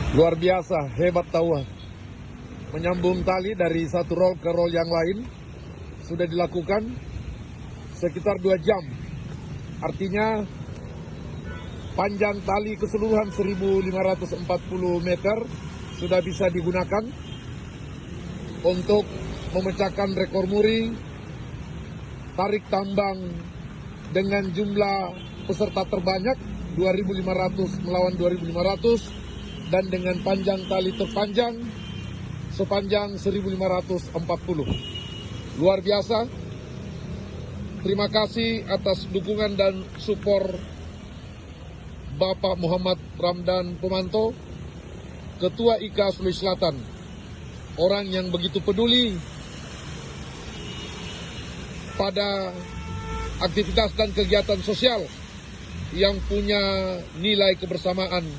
Luar biasa, hebat tawa. Menyambung tali dari satu rol ke rol yang lain sudah dilakukan sekitar 2 jam. Artinya panjang tali keseluruhan 1540 meter sudah bisa digunakan untuk memecahkan rekor muri tarik tambang dengan jumlah peserta terbanyak 2.500 melawan 2.500 dan dengan panjang tali terpanjang sepanjang 1.540. Luar biasa. Terima kasih atas dukungan dan support Bapak Muhammad Ramdan Pomanto, Ketua IKA Sulawesi Selatan. Orang yang begitu peduli pada aktivitas dan kegiatan sosial yang punya nilai kebersamaan.